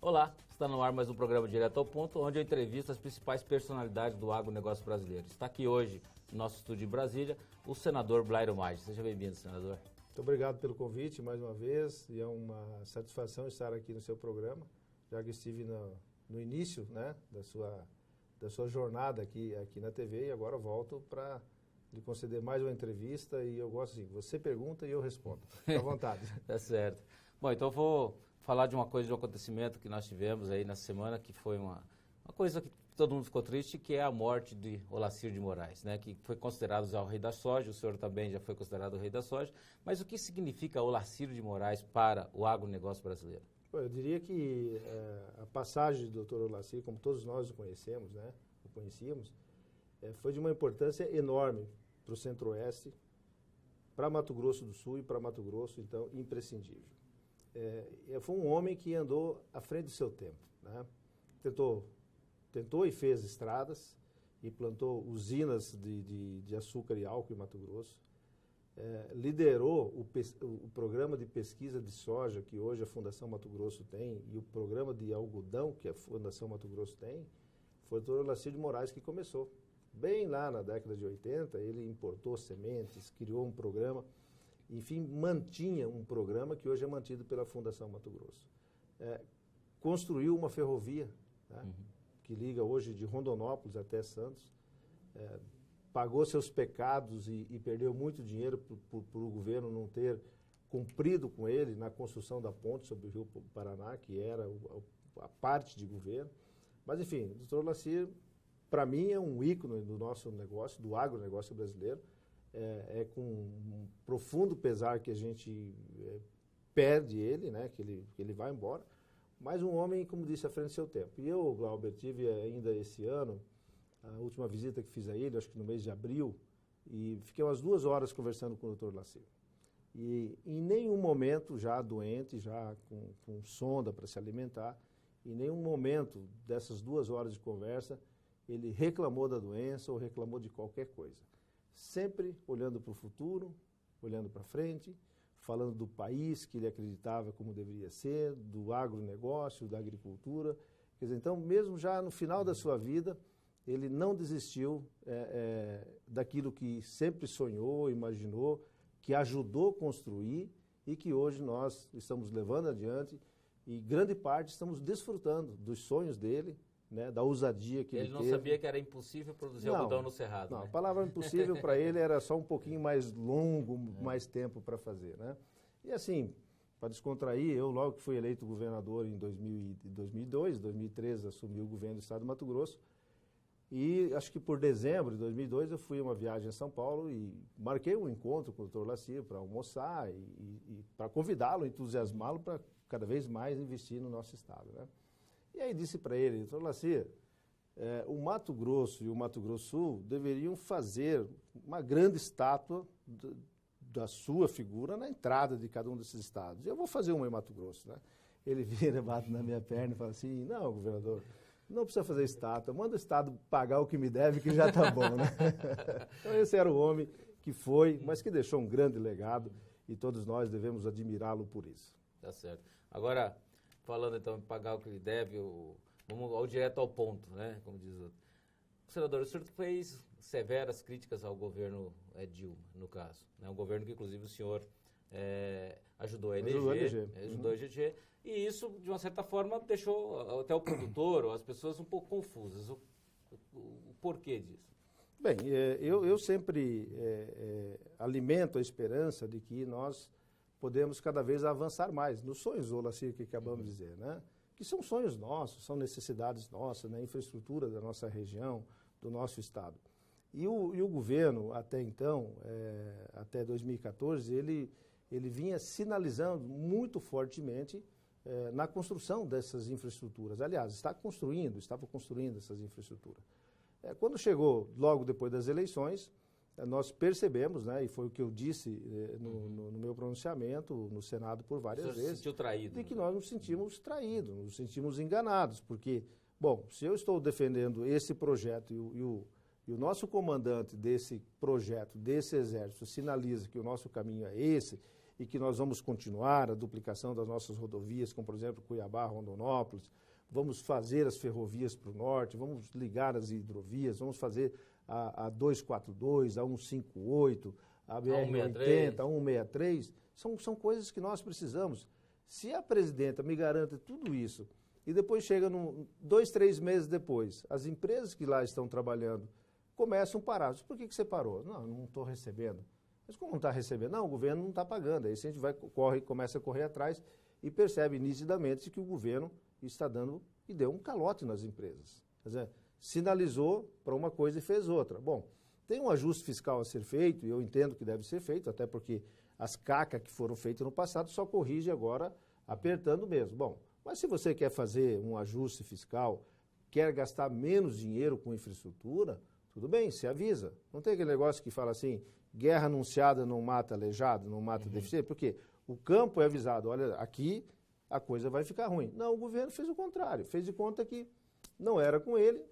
Olá, está no ar mais um programa Direto ao Ponto, onde eu entrevisto as principais personalidades do agronegócio brasileiro. Está aqui hoje, no nosso estúdio em Brasília, o senador Blairo Maggi. Seja bem-vindo, senador. Muito obrigado pelo convite mais uma vez, e é uma satisfação estar aqui no seu programa, já que estive no início, né, da sua jornada aqui na TV, e agora volto para lhe conceder mais uma entrevista, e eu gosto assim, você pergunta e eu respondo. Fique à vontade. Tá certo. Bom, então eu vou falar de um acontecimento que nós tivemos aí na semana, que foi uma coisa que todo mundo ficou triste, que é a morte de Olacir de Moraes, né, que foi considerado já o rei da soja, o senhor também já foi considerado o rei da soja, mas o que significa Olacir de Moraes para o agronegócio brasileiro? Eu diria que a passagem do Dr. Olacir, como todos nós o conhecemos, né, o conhecíamos, foi de uma importância enorme para o Centro-Oeste, para Mato Grosso do Sul e para Mato Grosso, então, imprescindível. Foi um homem que andou à frente do seu tempo, né? Tentou e fez estradas, implantou usinas de açúcar e álcool em Mato Grosso, liderou o programa de pesquisa de soja que hoje a Fundação Mato Grosso tem e o programa de algodão que a Fundação Mato Grosso tem, foi o Dr. Olacir de Moraes que começou. Bem lá na década de 80, ele importou sementes, criou um programa, enfim, mantinha um programa que hoje é mantido pela Fundação Mato Grosso. Construiu uma ferrovia, né, que liga hoje de Rondonópolis até Santos, pagou seus pecados e perdeu muito dinheiro por o governo não ter cumprido com ele na construção da ponte sobre o Rio Paraná, que era a parte de governo. Mas, enfim, o Dr. Olacir, para mim, é um ícone do nosso negócio, do agronegócio brasileiro. É com um profundo pesar que a gente perde ele, né, que ele vai embora, mas um homem, como disse, à frente do seu tempo. E eu, Glauber, tive ainda esse ano, a última visita que fiz a ele, acho que no mês de abril, e fiquei umas 2 horas conversando com o Dr. Olacir. E em nenhum momento, já doente, já com sonda para se alimentar, em nenhum momento dessas 2 horas de conversa, ele reclamou da doença ou reclamou de qualquer coisa. Sempre olhando para o futuro, olhando para frente, falando do país que ele acreditava como deveria ser, do agronegócio, da agricultura. Quer dizer, então, mesmo já no final da sua vida, ele não desistiu daquilo que sempre sonhou, imaginou, que ajudou a construir e que hoje nós estamos levando adiante e grande parte estamos desfrutando dos sonhos dele, né, da ousadia que ele teve. Ele não sabia que era impossível produzir algodão no Cerrado, não, né? A palavra impossível para ele era só um pouquinho mais longo, mais tempo para fazer, né? E assim, para descontrair, eu logo que fui eleito governador em 2002, 2013 assumi o governo do estado do Mato Grosso, e acho que por dezembro de 2002 eu fui a uma viagem a São Paulo e marquei um encontro com o Dr. Olacir para almoçar e para convidá-lo, entusiasmá-lo para cada vez mais investir no nosso estado, né? E aí disse para ele, Dr. Olacir, o Mato Grosso e o Mato Grosso Sul deveriam fazer uma grande estátua da sua figura na entrada de cada um desses estados. Eu vou fazer uma em Mato Grosso, né? Ele vira, bate na minha perna e fala assim, não, governador, não precisa fazer estátua, manda o estado pagar o que me deve que já está bom, né? Então esse era o homem que foi, mas que deixou um grande legado e todos nós devemos admirá-lo por isso. Tá certo. Agora, falando então em pagar o que ele deve, vamos ao direto ao ponto, né? Como diz o outro. Senador, o senhor fez severas críticas ao governo Dilma, no caso, né? Um governo que inclusive o senhor ajudou a eleger, ajudou a eleger, e isso de uma certa forma deixou até o produtor ou as pessoas um pouco confusas. O porquê disso? Bem, eu sempre alimento a esperança de que nós podemos cada vez avançar mais nos sonhos, Olacir, que acabamos de dizer, né? Que são sonhos nossos, são necessidades nossas, né? Infraestrutura da nossa região, do nosso estado. E o governo, até então, até 2014, ele vinha sinalizando muito fortemente na construção dessas infraestruturas. Aliás, estava construindo essas infraestruturas. Quando chegou, logo depois das eleições, nós percebemos, né, e foi o que eu disse no meu pronunciamento no Senado por várias vezes, se sentiu traído, de que nós nos sentimos traídos, nos sentimos enganados, porque, bom, se eu estou defendendo esse projeto e o nosso comandante desse projeto, desse exército, sinaliza que o nosso caminho é esse e que nós vamos continuar a duplicação das nossas rodovias, como por exemplo Cuiabá, Rondonópolis, vamos fazer as ferrovias para o norte, vamos ligar as hidrovias, vamos fazer a 242, a 158, a BR-80, a 163, são coisas que nós precisamos. Se a presidenta me garante tudo isso, e depois chega 2, 3 meses depois, as empresas que lá estão trabalhando começam a parar. Por que você parou? Não estou recebendo. Mas como não está recebendo? Não, o governo não está pagando. Aí a gente começa a correr atrás e percebe nitidamente que o governo está dando e deu um calote nas empresas. Quer dizer, sinalizou para uma coisa e fez outra. Bom, tem um ajuste fiscal a ser feito, e eu entendo que deve ser feito, até porque as cacas que foram feitas no passado só corrige agora apertando mesmo. Bom, mas se você quer fazer um ajuste fiscal, quer gastar menos dinheiro com infraestrutura, tudo bem, se avisa. Não tem aquele negócio que fala assim, guerra anunciada não mata aleijado, não mata deficiente, porque o campo é avisado, olha, aqui a coisa vai ficar ruim. Não, o governo fez o contrário, fez de conta que não era com ele,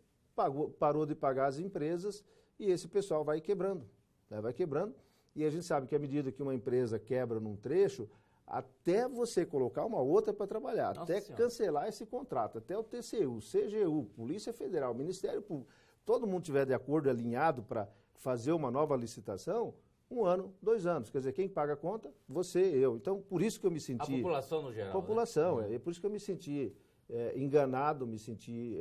parou de pagar as empresas e esse pessoal vai quebrando, né? Vai quebrando. E a gente sabe que à medida que uma empresa quebra num trecho, até você colocar uma outra para trabalhar, até cancelar esse contrato, até o TCU, CGU, Polícia Federal, Ministério Público, todo mundo tiver de acordo alinhado para fazer uma nova licitação, 1 ano, 2 anos. Quer dizer, quem paga a conta? Você, eu. Então, por isso que eu me senti... A população no geral. A população, né? É por isso que eu me senti enganado, me senti,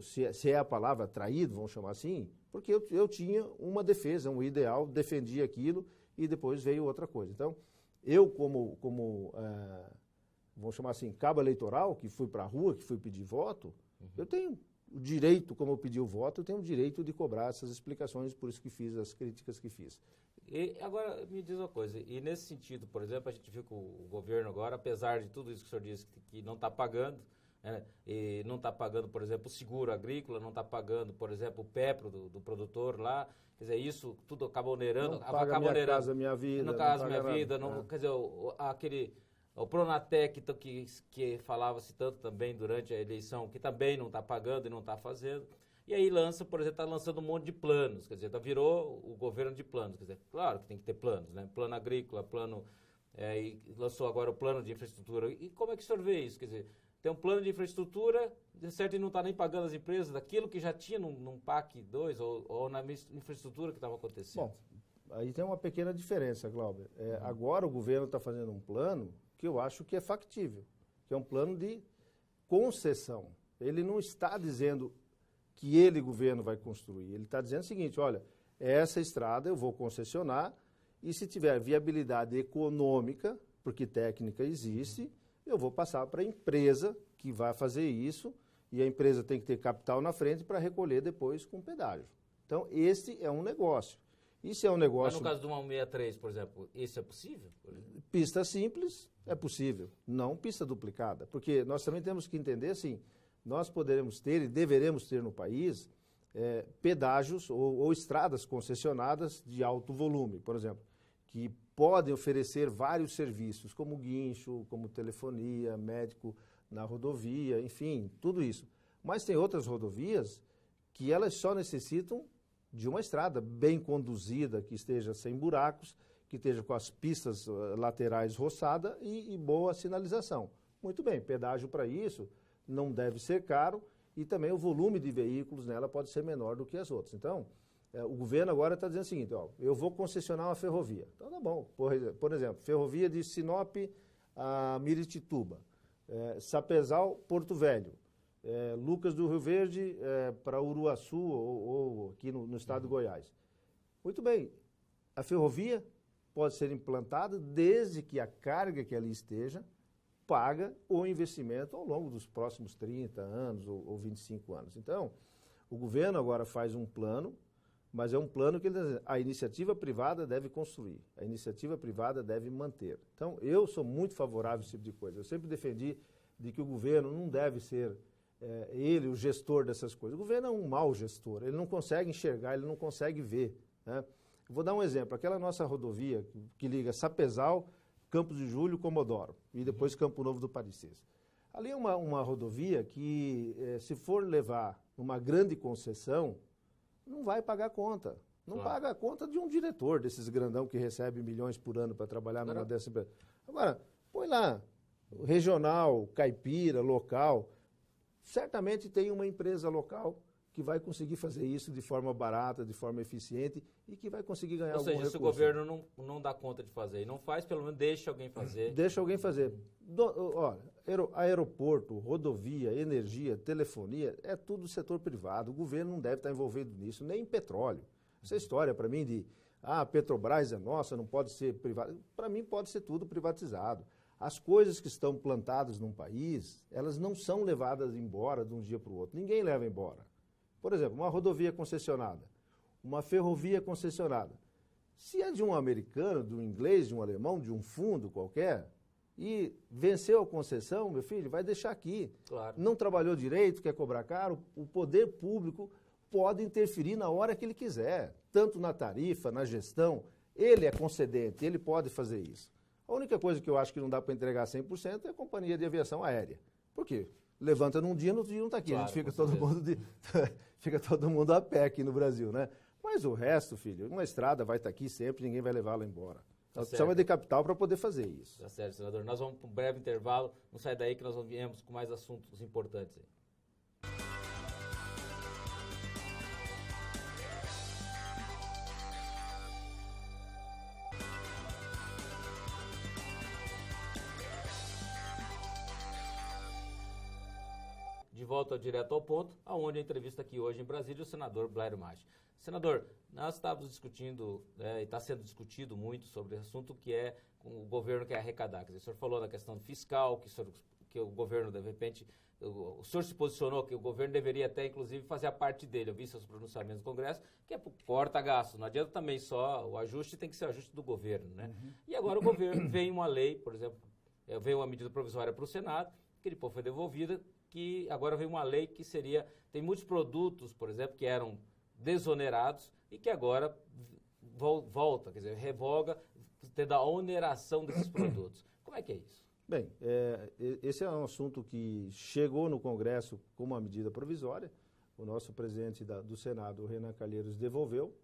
se é a palavra, traído, vamos chamar assim, porque eu tinha uma defesa, um ideal, defendi aquilo e depois veio outra coisa. Então, eu vamos chamar assim, cabo eleitoral, que fui para a rua, que fui pedir voto, eu tenho o direito, como eu pedi o voto, eu tenho o direito de cobrar essas explicações, por isso que fiz as críticas que fiz. E agora, me diz uma coisa, e nesse sentido, por exemplo, a gente viu que o governo agora, apesar de tudo isso que o senhor disse, que não está pagando, né, e não está pagando, por exemplo, o seguro agrícola, não está pagando, por exemplo, o PEPRO do produtor lá, quer dizer, isso tudo acaba onerando. Não paga Minha Casa Minha Vida. No caso, Minha Vida, não, quer dizer, o Pronatec, que falava-se tanto também durante a eleição, que também não está pagando e não está fazendo. E aí lança, por exemplo, está lançando um monte de planos, quer dizer, virou o governo de planos. Quer dizer, claro que tem que ter planos, né? Plano agrícola, plano... e lançou agora o plano de infraestrutura. E como é que o senhor vê isso? Quer dizer, tem um plano de infraestrutura, de certo, e não está nem pagando as empresas daquilo que já tinha num PAC 2 ou na infraestrutura que estava acontecendo. Bom, aí tem uma pequena diferença, Glauber. Agora o governo está fazendo um plano que eu acho que é factível, que é um plano de concessão. Ele não está dizendo que ele, governo, vai construir. Ele está dizendo o seguinte, olha, essa estrada eu vou concessionar e se tiver viabilidade econômica, porque técnica existe, eu vou passar para a empresa que vai fazer isso e a empresa tem que ter capital na frente para recolher depois com pedágio. Então, esse é um negócio. Isso é um negócio... Mas no caso do 163, por exemplo, isso é possível? Pista simples é possível, não pista duplicada, porque nós também temos que entender assim, nós poderemos ter e deveremos ter no país pedágios ou estradas concessionadas de alto volume, por exemplo, que podem oferecer vários serviços, como guincho, como telefonia, médico na rodovia, enfim, tudo isso. Mas tem outras rodovias que elas só necessitam de uma estrada bem conduzida, que esteja sem buracos, que esteja com as pistas laterais roçadas e boa sinalização. Muito bem, pedágio para isso não deve ser caro e também o volume de veículos nela pode ser menor do que as outras. Então, o governo agora está dizendo o seguinte, ó, eu vou concessionar uma ferrovia. Então tá bom, por exemplo, ferrovia de Sinop a Miritituba, Sapezal, Porto Velho, Lucas do Rio Verde para Uruaçu ou aqui no estado de Goiás. Muito bem, a ferrovia pode ser implantada desde que a carga que ali esteja paga o investimento ao longo dos próximos 30 anos ou 25 anos. Então, o governo agora faz um plano, mas é um plano que a iniciativa privada deve construir, a iniciativa privada deve manter. Então, eu sou muito favorável a esse tipo de coisa. Eu sempre defendi de que o governo não deve ser ele o gestor dessas coisas. O governo é um mau gestor, ele não consegue enxergar, ele não consegue ver, né? Vou dar um exemplo, aquela nossa rodovia que liga Sapezal, Campos de Julho, Comodoro, e depois Campo Novo do Parecis. Ali é uma rodovia que, se for levar uma grande concessão, não vai pagar conta. Não Claro. paga a conta de um diretor desses grandão que recebe milhões por ano para trabalhar numa dessas empresas. Agora, põe lá, regional, caipira, local. Certamente tem uma empresa local que vai conseguir fazer isso de forma barata, de forma eficiente e que vai conseguir ganhar algum recurso. Ou seja, se o governo não dá conta de fazer e não faz, pelo menos deixa alguém fazer. Deixa alguém fazer. Olha, aeroporto, rodovia, energia, telefonia, é tudo setor privado. O governo não deve estar envolvido nisso, nem em petróleo. Essa história para mim de, a Petrobras é nossa, não pode ser privada. Para mim pode ser tudo privatizado. As coisas que estão plantadas num país, elas não são levadas embora de um dia para o outro. Ninguém leva embora. Por exemplo, uma rodovia concessionada, uma ferrovia concessionada. Se é de um americano, de um inglês, de um alemão, de um fundo qualquer, e venceu a concessão, meu filho, vai deixar aqui. Claro. Não trabalhou direito, quer cobrar caro, o poder público pode interferir na hora que ele quiser, tanto na tarifa, na gestão. Ele é concedente, ele pode fazer isso. A única coisa que eu acho que não dá para entregar 100% é a companhia de aviação aérea. Por quê? Levanta num dia, no outro dia não está aqui. Claro, a gente fica todo mundo a pé aqui no Brasil, né? Mas o resto, filho, uma estrada vai estar aqui sempre, ninguém vai levá-la embora. Nós precisamos de capital para poder fazer isso. Tá certo, senador. Nós vamos para um breve intervalo. Não sai daí que nós viemos com mais assuntos importantes aí. De volta direto ao ponto, aonde a entrevista aqui hoje em Brasília o senador Blairo Maggi. Senador, nós estávamos discutindo, e está sendo discutido muito sobre o assunto que é o governo quer arrecadar. Quer dizer, o senhor falou na questão fiscal, que o governo, de repente, o senhor se posicionou que o governo deveria até, inclusive, fazer a parte dele. Eu vi seus pronunciamentos no Congresso, que é corta-gasto. Não adianta também só o ajuste, tem que ser o ajuste do governo, né? Uhum. E agora o governo vem uma lei, por exemplo, veio uma medida provisória para o Senado, que depois foi devolvida, que agora vem uma lei que seria... Tem muitos produtos, por exemplo, que eram desonerados e que agora volta, quer dizer, revoga, tendo a oneração desses produtos. Como é que é isso? Bem, esse é um assunto que chegou no Congresso com uma medida provisória. O nosso presidente do Senado, o Renan Calheiros, devolveu,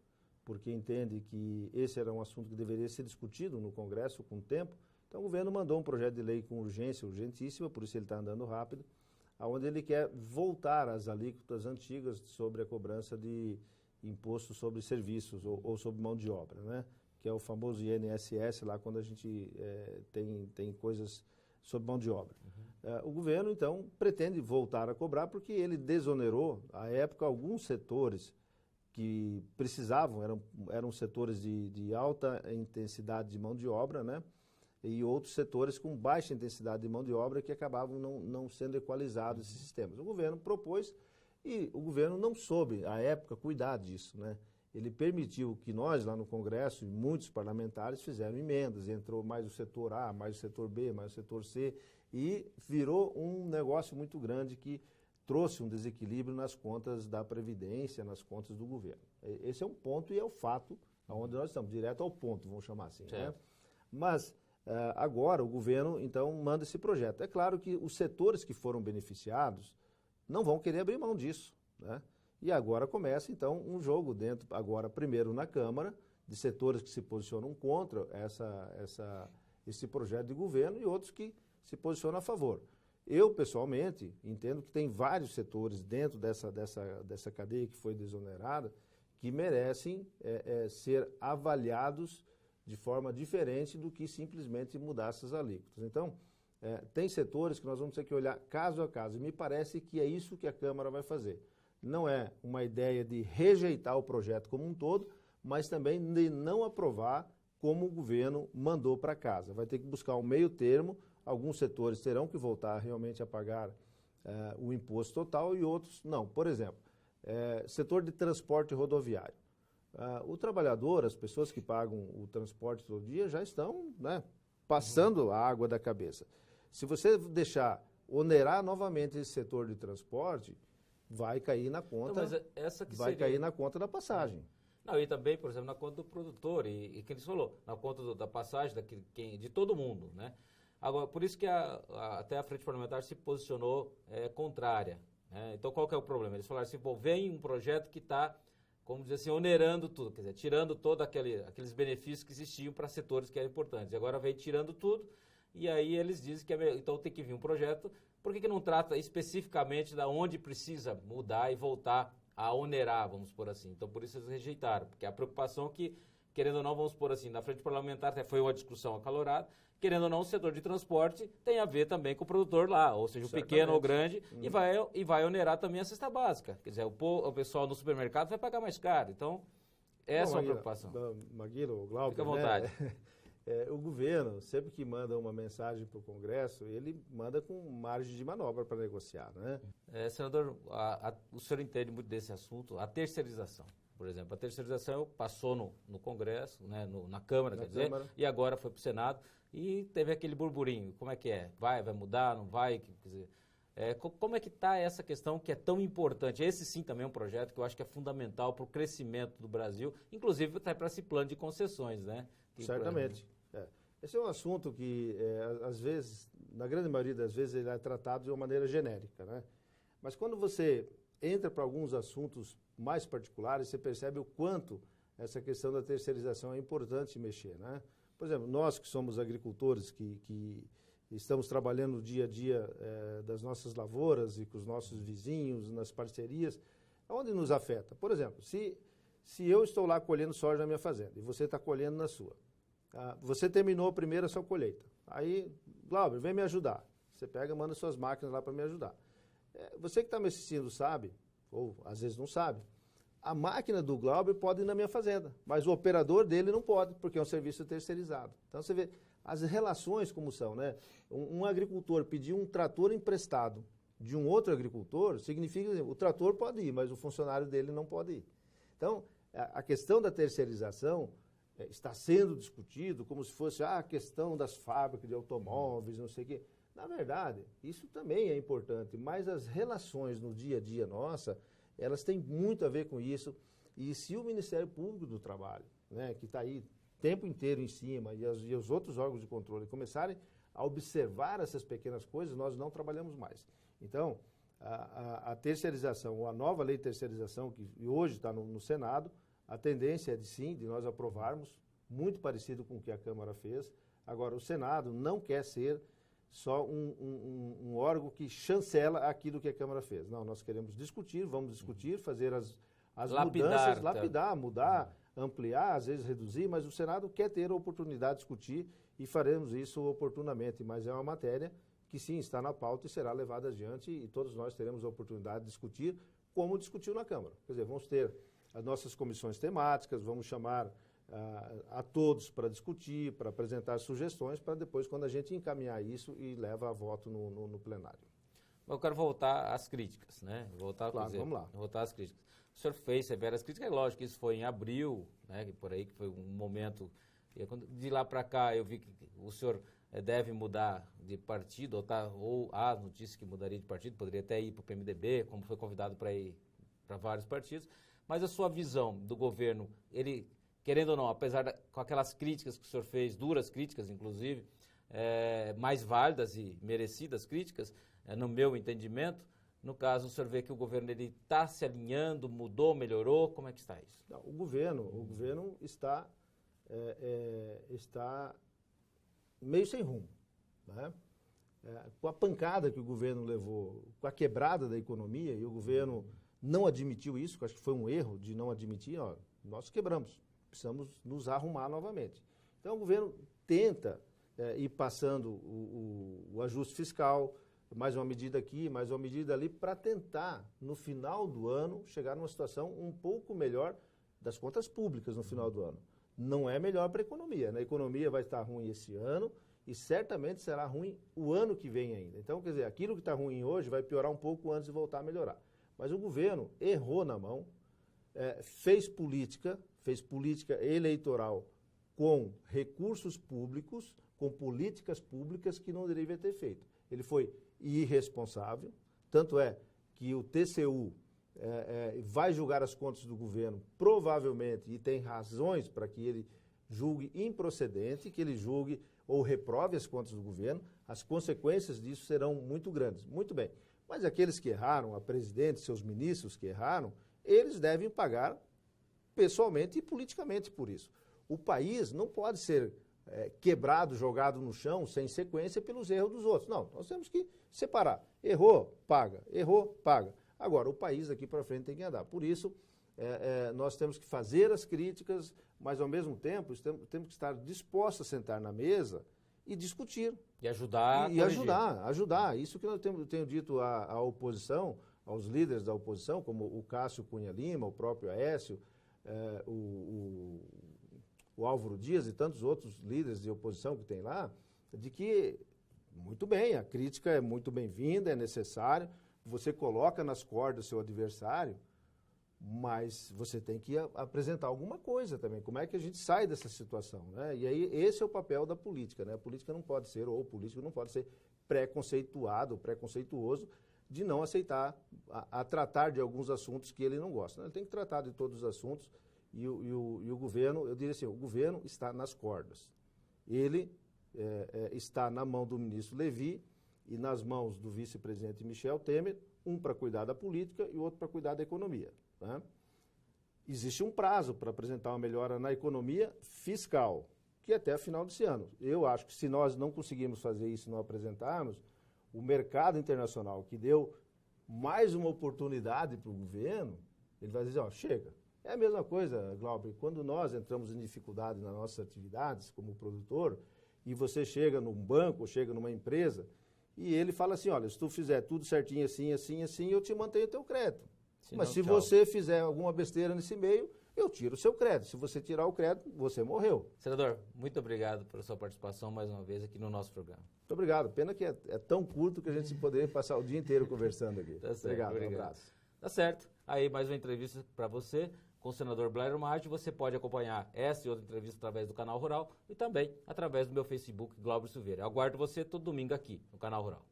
porque entende que esse era um assunto que deveria ser discutido no Congresso com tempo. Então, o governo mandou um projeto de lei com urgência, urgentíssima, por isso ele está andando rápido, onde ele quer voltar às alíquotas antigas sobre a cobrança de imposto sobre serviços ou sobre mão de obra, né? Que é o famoso INSS, lá quando a gente tem coisas sobre mão de obra. Uhum. O governo, então, pretende voltar a cobrar porque ele desonerou, à época, alguns setores que precisavam, eram setores de alta intensidade de mão de obra, né? E outros setores com baixa intensidade de mão de obra que acabavam não sendo equalizados esses sistemas. O governo propôs e o governo não soube, à época, cuidar disso, né? Ele permitiu que nós, lá no Congresso, e muitos parlamentares fizeram emendas, entrou mais o setor A, mais o setor B, mais o setor C, e virou um negócio muito grande que trouxe um desequilíbrio nas contas da Previdência, nas contas do governo. Esse é um ponto e é o fato onde nós estamos, direto ao ponto, vamos chamar assim, né? Mas... agora o governo, então, manda esse projeto. É claro que os setores que foram beneficiados não vão querer abrir mão disso, né? E agora começa, então, um jogo dentro, agora primeiro na Câmara, de setores que se posicionam contra esse projeto de governo e outros que se posicionam a favor. Eu, pessoalmente, entendo que tem vários setores dentro dessa cadeia que foi desonerada que merecem ser avaliados de forma diferente do que simplesmente mudar essas alíquotas. Então, tem setores que nós vamos ter que olhar caso a caso, e me parece que é isso que a Câmara vai fazer. Não é uma ideia de rejeitar o projeto como um todo, mas também de não aprovar como o governo mandou para casa. Vai ter que buscar um meio termo, alguns setores terão que voltar realmente a pagar o imposto total e outros não. Por exemplo, setor de transporte rodoviário. O trabalhador, as pessoas que pagam o transporte todo dia já estão, né, passando a água da cabeça. Se você deixar onerar novamente esse setor de transporte, vai cair na conta, cair na conta da passagem. Não, e também, por exemplo, na conta do produtor, e quem falou, na conta da passagem de todo mundo, né? Agora, por isso que até a Frente Parlamentar se posicionou contrária, né? Então, qual que é o problema? Eles falaram assim, vem um projeto que está como dizer assim, onerando tudo, quer dizer, tirando todos aqueles benefícios que existiam para setores que eram importantes. E agora vem tirando tudo, e aí eles dizem que então tem que vir um projeto. Por que não trata especificamente da onde precisa mudar e voltar a onerar, vamos por assim? Então, por isso eles rejeitaram, porque a preocupação que, querendo ou não, vamos por assim, na frente parlamentar até foi uma discussão acalorada, querendo ou não, o setor de transporte tem a ver também com o produtor lá, ou seja, o pequeno ou grande, e vai onerar também a cesta básica. Quer dizer, o pessoal no supermercado vai pagar mais caro. Então, essa é uma preocupação. Maguila, Glauber, fica à vontade. O governo, sempre que manda uma mensagem para o Congresso, ele manda com margem de manobra para negociar, né? Senador, o senhor entende muito desse assunto, a terceirização. Por exemplo, a terceirização passou no Congresso, né, na Câmara, quer dizer, e agora foi para o Senado, e teve aquele burburinho. Como é que é? Vai mudar, não vai? Quer dizer, como é que está essa questão que é tão importante? Esse sim também é um projeto que eu acho que é fundamental para o crescimento do Brasil, inclusive até para esse plano de concessões, né? Certamente. Esse é um assunto que, às vezes, na grande maioria das vezes, ele é tratado de uma maneira genérica, né? Mas quando você entra para alguns assuntos mais particulares, você percebe o quanto essa questão da terceirização é importante mexer, né? Por exemplo, nós que somos agricultores, que estamos trabalhando no dia a dia das nossas lavouras e com os nossos vizinhos, nas parcerias, onde nos afeta? Por exemplo, se eu estou lá colhendo soja na minha fazenda e você está colhendo na sua, você terminou primeiro a sua colheita, aí, Glauber, vem me ajudar. Você pega e manda suas máquinas lá para me ajudar. Você que está me assistindo sabe, ou às vezes não sabe, a máquina do Glauber pode ir na minha fazenda, mas o operador dele não pode, porque é um serviço terceirizado. Então você vê as relações como são, né? Um agricultor pedir um trator emprestado de um outro agricultor, significa que o trator pode ir, mas o funcionário dele não pode ir. Então, a questão da terceirização está sendo discutido como se fosse a questão das fábricas de automóveis, não sei o quê. Na verdade, isso também é importante, mas as relações no dia a dia nossa, elas têm muito a ver com isso. E se o Ministério Público do Trabalho, né, que está aí o tempo inteiro em cima, e os outros órgãos de controle começarem a observar essas pequenas coisas, nós não trabalhamos mais. Então, a terceirização, ou a nova lei de terceirização, que hoje está no Senado, a tendência é de nós aprovarmos, muito parecido com o que a Câmara fez. Agora, o Senado não quer ser só um órgão que chancela aquilo que a Câmara fez. Não, nós queremos discutir, vamos discutir, fazer as mudanças, lapidar, mudar, ampliar, às vezes reduzir, mas o Senado quer ter a oportunidade de discutir e faremos isso oportunamente. Mas é uma matéria que sim, está na pauta e será levada adiante e todos nós teremos a oportunidade de discutir como discutiu na Câmara. Quer dizer, vamos ter as nossas comissões temáticas, vamos chamar a todos para discutir, para apresentar sugestões, para depois, quando a gente encaminhar isso e leva a voto no plenário. Eu quero voltar às críticas, né? Vamos lá. Voltar às críticas. O senhor fez severas críticas, é lógico que isso foi em abril, né? Por aí que foi um momento... De lá para cá eu vi que o senhor deve mudar de partido, ou há notícias que mudaria de partido, poderia até ir para o PMDB, como foi convidado para ir para vários partidos, mas a sua visão do governo, ele, querendo ou não, apesar com aquelas críticas que o senhor fez, duras críticas inclusive, mais válidas e merecidas críticas, no meu entendimento, no caso o senhor vê que o governo está se alinhando, mudou, melhorou, como é que está isso? Não, o governo está meio sem rumo, né? Com a pancada que o governo levou, com a quebrada da economia, e o governo não admitiu isso, que acho que foi um erro de não admitir, nós quebramos, precisamos nos arrumar novamente. Então o governo tenta ir passando o ajuste fiscal, mais uma medida aqui, mais uma medida ali, para tentar, no final do ano, chegar numa situação um pouco melhor das contas públicas no final do ano. Não é melhor para a economia, né? A economia vai estar ruim esse ano e certamente será ruim o ano que vem ainda. Então, quer dizer, aquilo que está ruim hoje vai piorar um pouco antes de voltar a melhorar. Mas o governo errou na mão, fez política eleitoral com recursos públicos, com políticas públicas que não deveria ter feito. Ele foi irresponsável, tanto é que o TCU vai julgar as contas do governo, provavelmente, e tem razões para que ele julgue improcedente, que ele julgue ou reprove as contas do governo, as consequências disso serão muito grandes. Muito bem, mas aqueles que erraram, a presidente, seus ministros que erraram, eles devem pagar pessoalmente e politicamente por isso. O país não pode ser quebrado, jogado no chão, sem sequência, pelos erros dos outros. Não, nós temos que separar. Errou, paga. Errou, paga. Agora, o país daqui para frente tem que andar. Por isso, nós temos que fazer as críticas, mas, ao mesmo tempo, temos que estar dispostos a sentar na mesa e discutir. E ajudar. E ajudar. Isso que eu tenho dito à oposição, aos líderes da oposição, como o Cássio Cunha Lima, o próprio Aécio, o Álvaro Dias e tantos outros líderes de oposição que tem lá, de que, muito bem, a crítica é muito bem-vinda, é necessária, você coloca nas cordas o seu adversário, mas você tem que apresentar alguma coisa também. Como é que a gente sai dessa situação, né? E aí esse é o papel da política, né? A política não pode ser, ou o político não pode ser preconceituado, preconceituoso, de não aceitar, a tratar de alguns assuntos que ele não gosta, né? Ele tem que tratar de todos os assuntos e o governo, eu diria assim, o governo está nas cordas. Ele está na mão do ministro Levi e nas mãos do vice-presidente Michel Temer, um para cuidar da política e o outro para cuidar da economia. Né? Existe um prazo para apresentar uma melhora na economia fiscal, que é até a final desse ano. Eu acho que se nós não conseguirmos fazer isso e não apresentarmos, o mercado internacional, que deu mais uma oportunidade para o governo, ele vai dizer, ó, chega. É a mesma coisa, Glauber, quando nós entramos em dificuldade nas nossas atividades como produtor, e você chega num banco, chega numa empresa, e ele fala assim, olha, se tu fizer tudo certinho, assim, assim, assim, eu te mantenho o teu crédito. Mas se você fizer alguma besteira nesse meio, eu tiro o seu crédito. Se você tirar o crédito, você morreu. Senador, muito obrigado pela sua participação mais uma vez aqui no nosso programa. Muito obrigado. Pena que é tão curto que a gente poderia passar o dia inteiro conversando aqui. Tá certo, obrigado. Um abraço. Tá certo. Aí mais uma entrevista para você com o senador Blairo Marte. Você pode acompanhar essa e outra entrevista através do Canal Rural e também através do meu Facebook, Glauber Silveira. Eu aguardo você todo domingo aqui no Canal Rural.